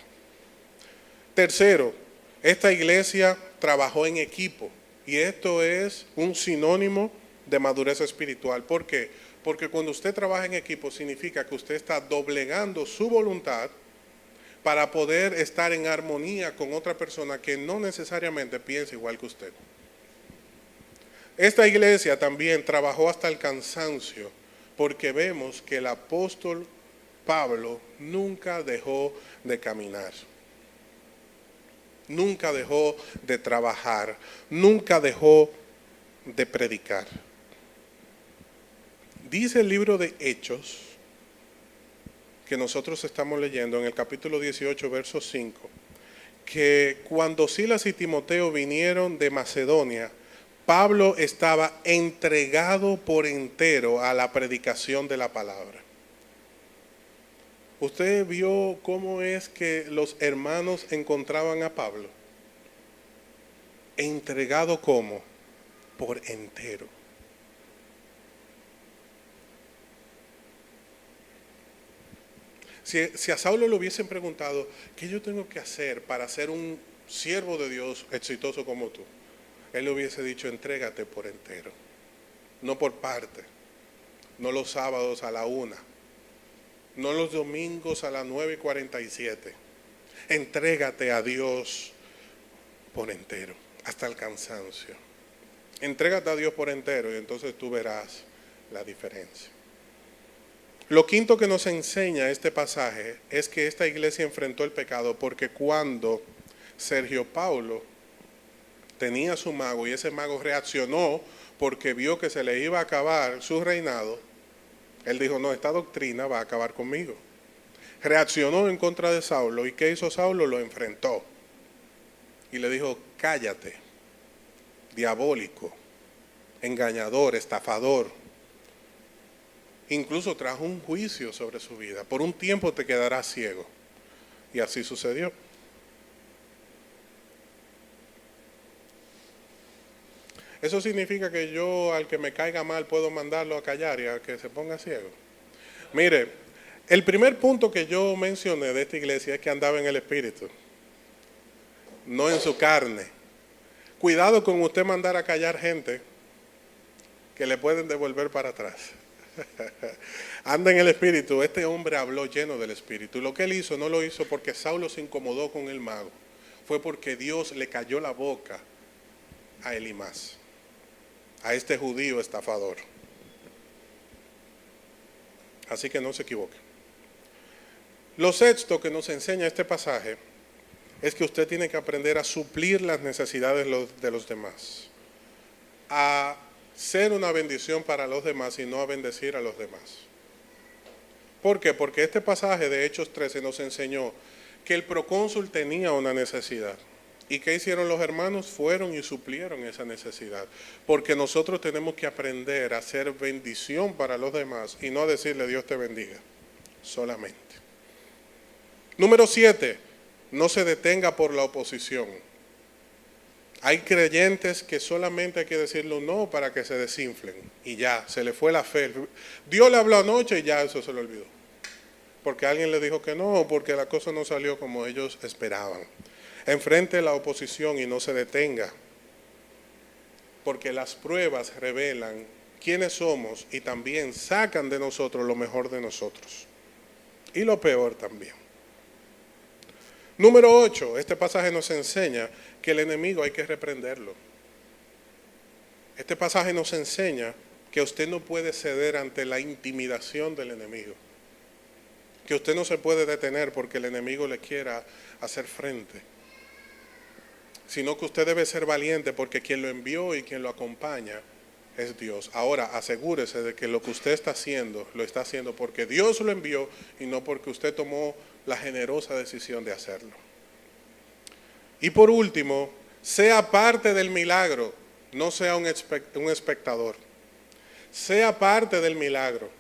Speaker 1: Tercero, esta iglesia trabajó en equipo y esto es un sinónimo de madurez espiritual. ¿Por qué? Porque cuando usted trabaja en equipo significa que usted está doblegando su voluntad para poder estar en armonía con otra persona que no necesariamente piensa igual que usted. Esta iglesia también trabajó hasta el cansancio, porque vemos que el apóstol Pablo nunca dejó de caminar, nunca dejó de trabajar, nunca dejó de predicar. Dice el libro de Hechos, que nosotros estamos leyendo en el capítulo 18, verso 5, que cuando Silas y Timoteo vinieron de Macedonia, Pablo estaba entregado por entero a la predicación de la palabra. ¿Usted vio cómo es que los hermanos encontraban a Pablo? Entregado ¿cómo? Por entero. Si a Saulo le hubiesen preguntado, ¿qué yo tengo que hacer para ser un siervo de Dios exitoso como tú? Él le hubiese dicho, entrégate por entero, no por parte, no los sábados a la 1, no los domingos a las 9:47. Entrégate a Dios por entero, hasta el cansancio. Entrégate a Dios por entero y entonces tú verás la diferencia. Lo quinto que nos enseña este pasaje es que esta iglesia enfrentó el pecado porque cuando Sergio Paulo tenía su mago y ese mago reaccionó porque vio que se le iba a acabar su reinado, él dijo, no, esta doctrina va a acabar conmigo. Reaccionó en contra de Saulo y ¿qué hizo Saulo? Lo enfrentó y le dijo, cállate, diabólico, engañador, estafador. Incluso trajo un juicio sobre su vida. Por un tiempo te quedarás ciego. Y así sucedió. Eso significa que yo al que me caiga mal puedo mandarlo a callar y al que se ponga ciego. Mire, el primer punto que yo mencioné de esta iglesia es que andaba en el Espíritu, no en su carne. Cuidado con usted mandar a callar gente que le pueden devolver para atrás. Anda en el Espíritu. Este hombre habló lleno del Espíritu. Lo que él hizo no lo hizo porque Saulo se incomodó con el mago. Fue porque Dios le cayó la boca a Elimás, a este judío estafador. Así que no se equivoque. Lo sexto que nos enseña este pasaje es que usted tiene que aprender a suplir las necesidades de los demás, a ser una bendición para los demás y no a bendecir a los demás. ¿Por qué? Porque este pasaje de Hechos 13 nos enseñó que el procónsul tenía una necesidad. ¿Y qué hicieron los hermanos? Fueron y suplieron esa necesidad. Porque nosotros tenemos que aprender a hacer bendición para los demás y no decirle Dios te bendiga solamente. Número 7, no se detenga por la oposición. Hay creyentes que solamente hay que decirle un no para que se desinflen y ya, se le fue la fe. Dios le habló anoche y ya eso se le olvidó. Porque alguien le dijo que no, o porque la cosa no salió como ellos esperaban. Enfrente la oposición y no se detenga, porque las pruebas revelan quiénes somos y también sacan de nosotros lo mejor de nosotros y lo peor también. Número 8, este pasaje nos enseña que el enemigo hay que reprenderlo. Este pasaje nos enseña que usted no puede ceder ante la intimidación del enemigo, que usted no se puede detener porque el enemigo le quiera hacer frente, sino que usted debe ser valiente porque quien lo envió y quien lo acompaña es Dios. Ahora, asegúrese de que lo que usted está haciendo, lo está haciendo porque Dios lo envió y no porque usted tomó la generosa decisión de hacerlo. Y por último, sea parte del milagro, no sea un espectador. Sea parte del milagro.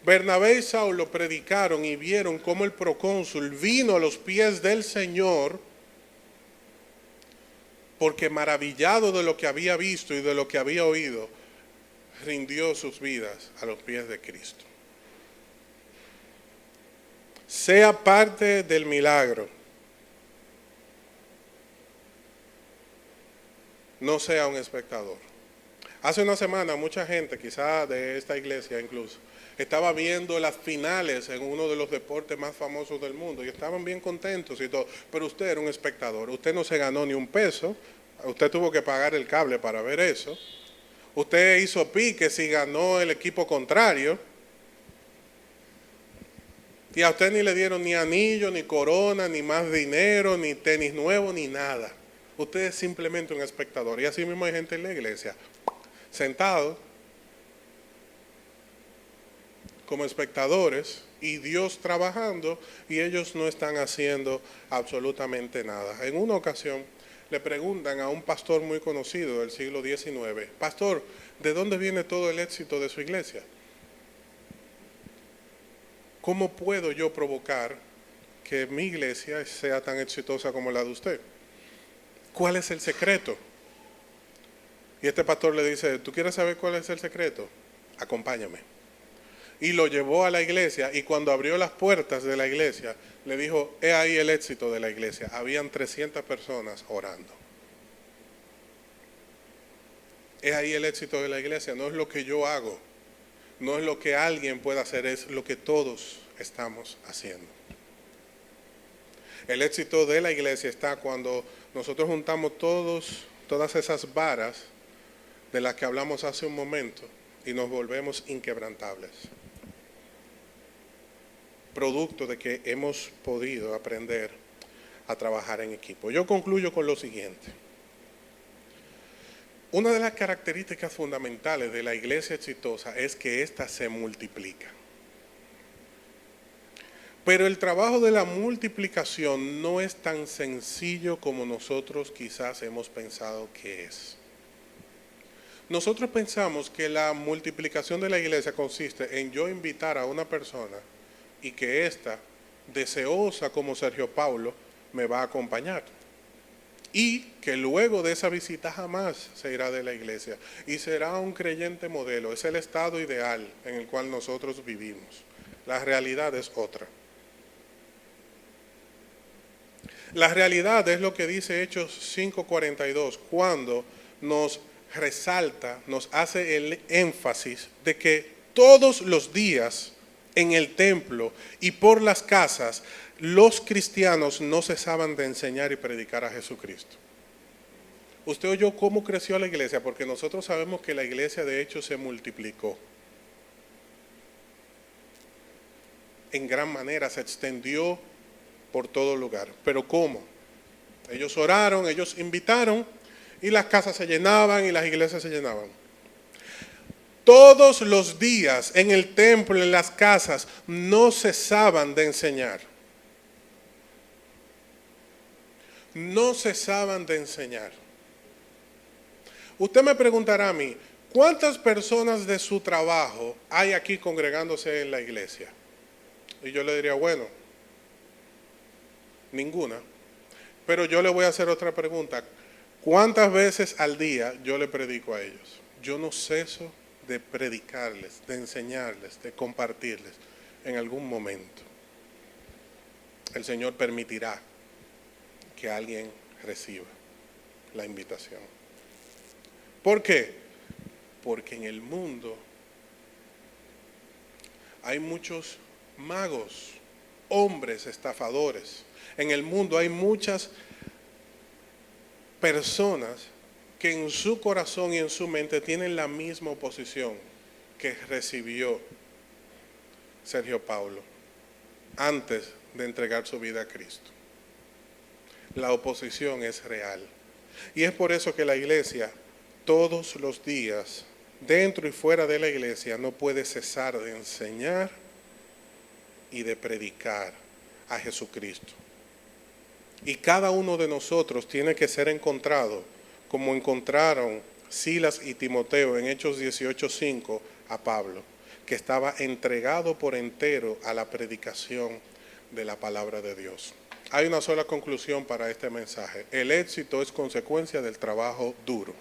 Speaker 1: Bernabé y Saulo predicaron y vieron cómo el procónsul vino a los pies del Señor, porque maravillado de lo que había visto y de lo que había oído, rindió sus vidas a los pies de Cristo. Sea parte del milagro. No sea un espectador. Hace una semana mucha gente, quizá de esta iglesia incluso, estaba viendo las finales en uno de los deportes más famosos del mundo y estaban bien contentos y todo, pero usted era un espectador, usted no se ganó ni un peso, usted tuvo que pagar el cable para ver eso, usted hizo pique si ganó el equipo contrario y a usted ni le dieron ni anillo, ni corona, ni más dinero, ni tenis nuevo, ni nada. Usted es simplemente un espectador y así mismo hay gente en la iglesia sentado como espectadores y Dios trabajando y ellos no están haciendo absolutamente nada. En una ocasión le preguntan a un pastor muy conocido del siglo XIX, pastor, ¿de dónde viene todo el éxito de su iglesia? ¿Cómo puedo yo provocar que mi iglesia sea tan exitosa como la de usted? ¿Cuál es el secreto? Y este pastor le dice, ¿tú quieres saber cuál es el secreto? Acompáñame. Y lo llevó a la iglesia y cuando abrió las puertas de la iglesia, le dijo, he ahí el éxito de la iglesia. Habían 300 personas orando. Es ahí el éxito de la iglesia, no es lo que yo hago, no es lo que alguien pueda hacer, es lo que todos estamos haciendo. El éxito de la iglesia está cuando nosotros juntamos todas esas varas de las que hablamos hace un momento y nos volvemos inquebrantables. Producto de que hemos podido aprender a trabajar en equipo. Yo concluyo con lo siguiente. Una de las características fundamentales de la iglesia exitosa es que ésta se multiplica. Pero el trabajo de la multiplicación no es tan sencillo como nosotros quizás hemos pensado que es. Nosotros pensamos que la multiplicación de la iglesia consiste en yo invitar a una persona y que ésta, deseosa como Sergio Paulo, me va a acompañar. Y que luego de esa visita jamás se irá de la iglesia y será un creyente modelo. Es el estado ideal en el cual nosotros vivimos. La realidad es otra. La realidad es lo que dice Hechos 5:42, cuando nos resalta, nos hace el énfasis de que todos los días en el templo y por las casas, los cristianos no cesaban de enseñar y predicar a Jesucristo. Usted oyó cómo creció la iglesia, porque nosotros sabemos que la iglesia de hecho se multiplicó. En gran manera se extendió por todo lugar. ¿Pero cómo? Ellos oraron, ellos invitaron y las casas se llenaban y las iglesias se llenaban. Todos los días en el templo, en las casas, no cesaban de enseñar. no cesaban de enseñar. Usted me preguntará a mí, ¿cuántas personas de su trabajo hay aquí congregándose en la iglesia? Y yo le diría, bueno, ninguna. Pero yo le voy a hacer otra pregunta. ¿Cuántas veces al día yo le predico a ellos? Yo no ceso de predicarles, de enseñarles, de compartirles en algún momento. El Señor permitirá que alguien reciba la invitación. ¿Por qué? Porque en el mundo hay muchos magos, hombres estafadores. En el mundo hay muchas personas que en su corazón y en su mente tienen la misma oposición que recibió Sergio Paulo antes de entregar su vida a Cristo. La oposición es real. Y es por eso que la iglesia, todos los días, dentro y fuera de la iglesia, no puede cesar de enseñar y de predicar a Jesucristo. Y cada uno de nosotros tiene que ser encontrado como encontraron Silas y Timoteo en Hechos 18:5 a Pablo, que estaba entregado por entero a la predicación de la palabra de Dios. Hay una sola conclusión para este mensaje. El éxito es consecuencia del trabajo duro.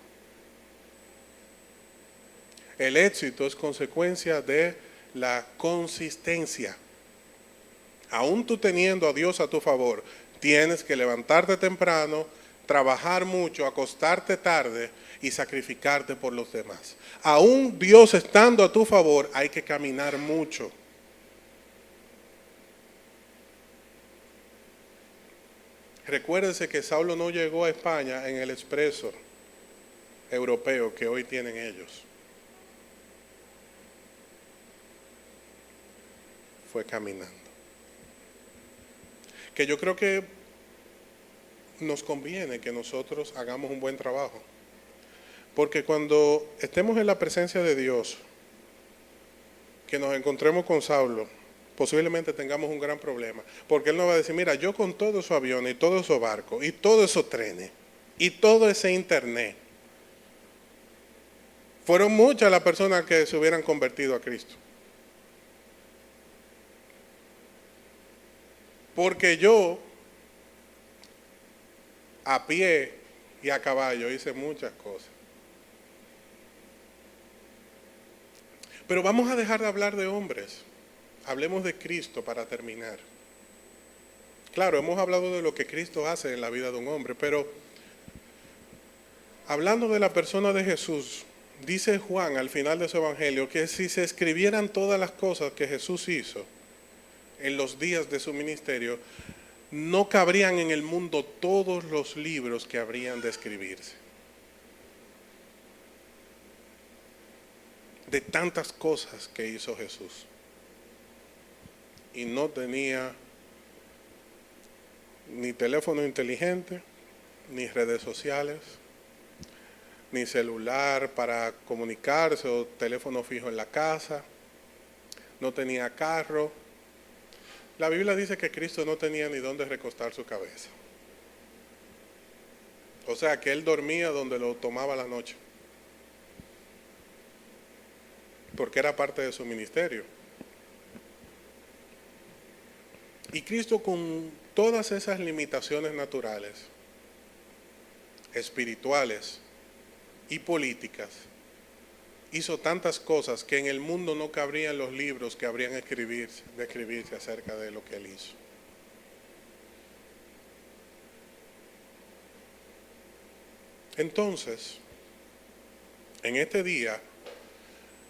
Speaker 1: El éxito es consecuencia de la consistencia. Aún tú teniendo a Dios a tu favor, tienes que levantarte temprano, trabajar mucho, acostarte tarde y sacrificarte por los demás. Aún Dios estando a tu favor, hay que caminar mucho. Recuérdense que Saulo no llegó a España en el expreso europeo que hoy tienen ellos. Fue caminando. Que yo creo que nos conviene que nosotros hagamos un buen trabajo. Porque cuando estemos en la presencia de Dios, que nos encontremos con Saulo, posiblemente tengamos un gran problema. Porque él nos va a decir, mira, yo con todos esos aviones y todos esos barcos y todos esos trenes y todo ese internet, fueron muchas las personas que se hubieran convertido a Cristo. Porque yo, a pie y a caballo, hice muchas cosas. Pero vamos a dejar de hablar de hombres. Hablemos de Cristo para terminar. Claro, hemos hablado de lo que Cristo hace en la vida de un hombre, pero hablando de la persona de Jesús, dice Juan al final de su evangelio que si se escribieran todas las cosas que Jesús hizo en los días de su ministerio, no cabrían en el mundo todos los libros que habrían de escribirse. De tantas cosas que hizo Jesús. Y no tenía ni teléfono inteligente, ni redes sociales, ni celular para comunicarse o teléfono fijo en la casa, no tenía carro. La Biblia dice que Cristo no tenía ni dónde recostar su cabeza. O sea que él dormía donde lo tomaba la noche. Porque era parte de su ministerio. Y Cristo, con todas esas limitaciones naturales, espirituales y políticas, hizo tantas cosas que en el mundo no cabrían los libros que habrían de escribirse acerca de lo que él hizo. Entonces, en este día,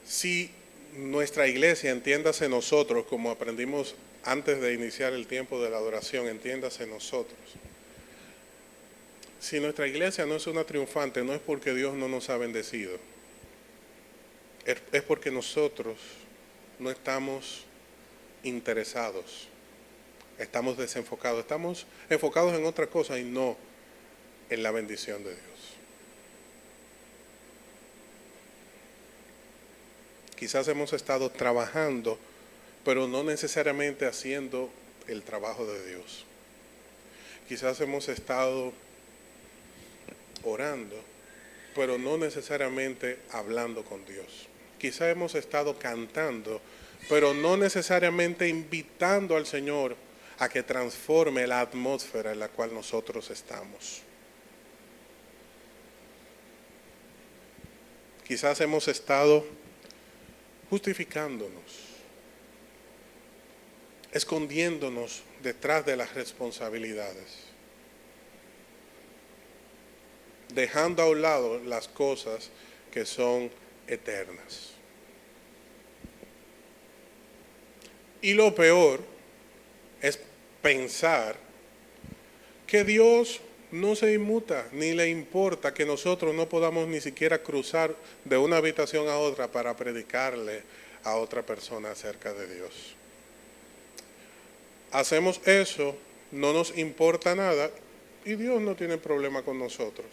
Speaker 1: si nuestra iglesia, entiéndase nosotros, como aprendimos antes de iniciar el tiempo de la adoración, entiéndase nosotros. Si nuestra iglesia no es una triunfante, no es porque Dios no nos ha bendecido. Es porque nosotros no estamos interesados, estamos desenfocados, estamos enfocados en otra cosa y no en la bendición de Dios. Quizás hemos estado trabajando, pero no necesariamente haciendo el trabajo de Dios. quizás hemos estado orando, pero no necesariamente hablando con Dios. Quizás hemos estado cantando, pero no necesariamente invitando al Señor a que transforme la atmósfera en la cual nosotros estamos. Quizás hemos estado justificándonos, escondiéndonos detrás de las responsabilidades, dejando a un lado las cosas que son eternas. Y lo peor es pensar que Dios no se inmuta, ni le importa que nosotros no podamos ni siquiera cruzar de una habitación a otra para predicarle a otra persona acerca de Dios. Hacemos eso, no nos importa nada y Dios no tiene problema con nosotros.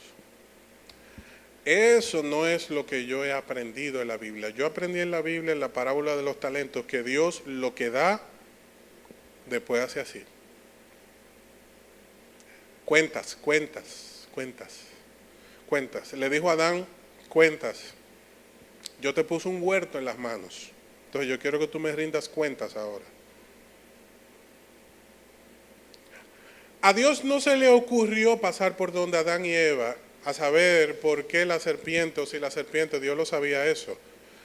Speaker 1: Eso no es lo que yo he aprendido en la Biblia. Yo aprendí en la Biblia, en la parábola de los talentos, que Dios lo que da, después hace así. Cuentas. Le dijo a Adán, cuentas. Yo te puse un huerto en las manos. Entonces yo quiero que tú me rindas cuentas ahora. A Dios no se le ocurrió pasar por donde Adán y Eva a saber por qué la serpiente, o si la serpiente, Dios lo sabía eso.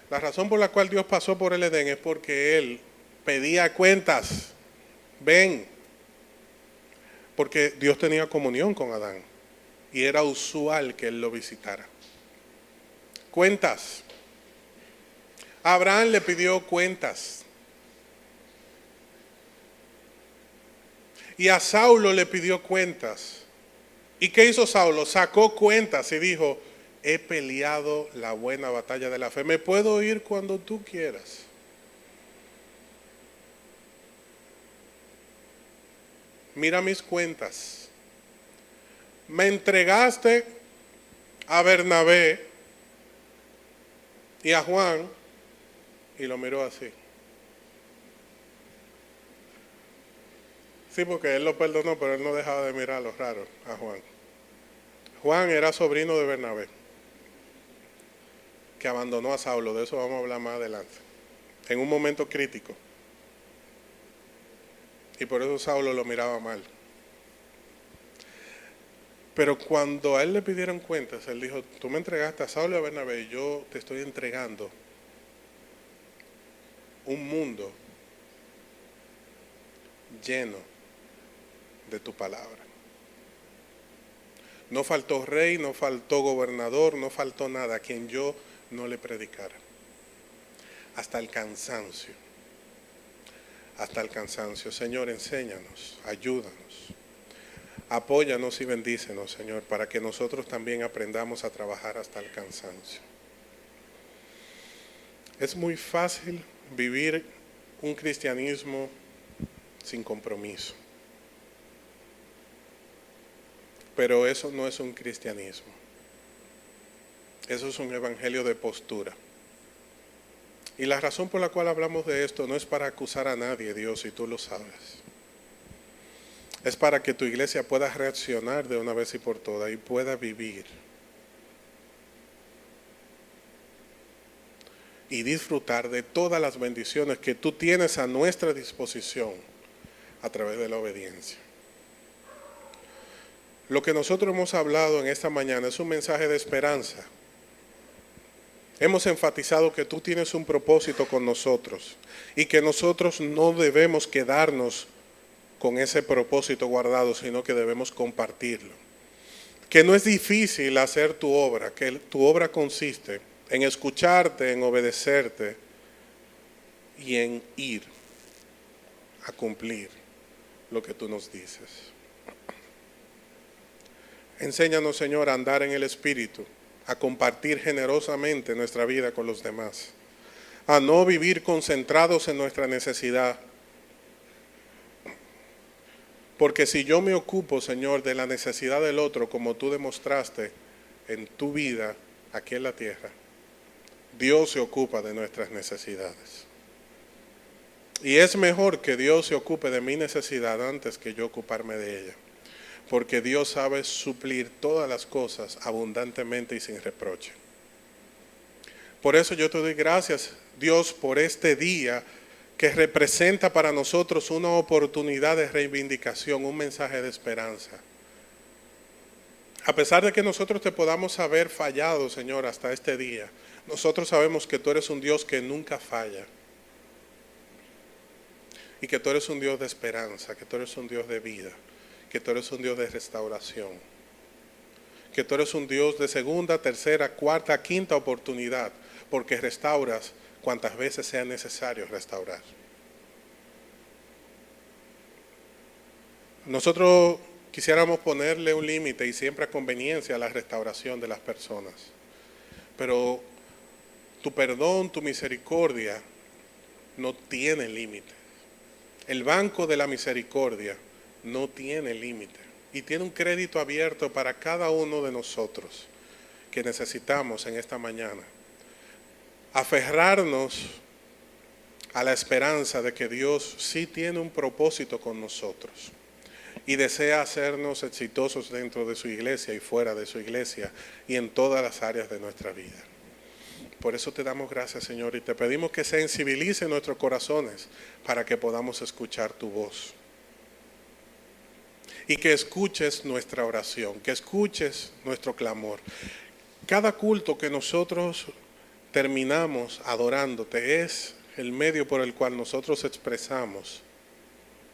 Speaker 1: La razón por la cual Dios pasó por el Edén es porque Él pedía cuentas. Ven. Porque Dios tenía comunión con Adán y era usual que Él lo visitara. Cuentas. Abraham le pidió cuentas. Y a Saulo le pidió cuentas. ¿Y qué hizo Saulo? Sacó cuentas y dijo, he peleado la buena batalla de la fe. Me puedo ir cuando tú quieras. Mira mis cuentas. Me entregaste a Bernabé y a Juan, y lo miró así. Sí, porque él lo perdonó, pero él no dejaba de mirar a los raros a Juan. Juan era sobrino de Bernabé, que abandonó a Saulo. De eso vamos a hablar más adelante, en un momento crítico. Y por eso Saulo lo miraba mal. Pero cuando a él le pidieron cuentas, él dijo, tú me entregaste a Saulo y a Bernabé, y yo te estoy entregando un mundo lleno de tu palabra. No faltó rey, no faltó gobernador, no faltó nada a quien yo no le predicara. Hasta el cansancio. Hasta el cansancio. Señor, enséñanos, ayúdanos. Apóyanos y bendícenos, Señor, para que nosotros también aprendamos a trabajar hasta el cansancio. Es muy fácil vivir un cristianismo sin compromiso. Pero eso no es un cristianismo. Eso es un evangelio de postura. Y la razón por la cual hablamos de esto no es para acusar a nadie, Dios, y tú lo sabes. Es para que tu iglesia pueda reaccionar de una vez y por todas y pueda vivir y disfrutar de todas las bendiciones que tú tienes a nuestra disposición a través de la obediencia. Lo que nosotros hemos hablado en esta mañana es un mensaje de esperanza. Hemos enfatizado que tú tienes un propósito con nosotros y que nosotros no debemos quedarnos con ese propósito guardado, sino que debemos compartirlo. Que no es difícil hacer tu obra, que tu obra consiste en escucharte, en obedecerte y en ir a cumplir lo que tú nos dices. Enséñanos, Señor, a andar en el Espíritu, a compartir generosamente nuestra vida con los demás, a no vivir concentrados en nuestra necesidad. Porque si yo me ocupo, Señor, de la necesidad del otro, como tú demostraste en tu vida aquí en la tierra, Dios se ocupa de nuestras necesidades. Y es mejor que Dios se ocupe de mi necesidad antes que yo ocuparme de ella. porque Dios sabe suplir todas las cosas abundantemente y sin reproche. Por eso yo te doy gracias, Dios, por este día que representa para nosotros una oportunidad de reivindicación, un mensaje de esperanza. A pesar de que nosotros te podamos haber fallado, Señor, hasta este día, nosotros sabemos que tú eres un Dios que nunca falla. Y que tú eres un Dios de esperanza, que tú eres un Dios de vida, que tú eres un Dios de restauración, que tú eres un Dios de segunda, tercera, cuarta, quinta oportunidad, porque restauras cuantas veces sea necesario restaurar. Nosotros quisiéramos ponerle un límite y siempre a conveniencia a la restauración de las personas, pero tu perdón, tu misericordia no tiene límite. El banco de la misericordia no tiene límite y tiene un crédito abierto para cada uno de nosotros que necesitamos en esta mañana aferrarnos a la esperanza de que Dios sí tiene un propósito con nosotros y desea hacernos exitosos dentro de su iglesia y fuera de su iglesia y en todas las áreas de nuestra vida. Por eso te damos gracias, Señor, y te pedimos que sensibilice nuestros corazones para que podamos escuchar tu voz. Y que escuches nuestra oración, que escuches nuestro clamor. Cada culto que nosotros terminamos adorándote es el medio por el cual nosotros expresamos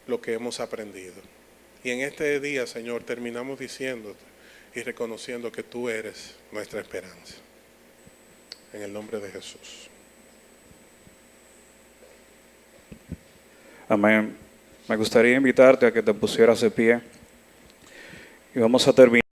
Speaker 1: lo que hemos aprendido. Y en este día, Señor, terminamos diciéndote y reconociendo que tú eres nuestra esperanza. En el nombre de Jesús.
Speaker 2: Amén. Me gustaría invitarte a que te pusieras de pie y vamos a terminar.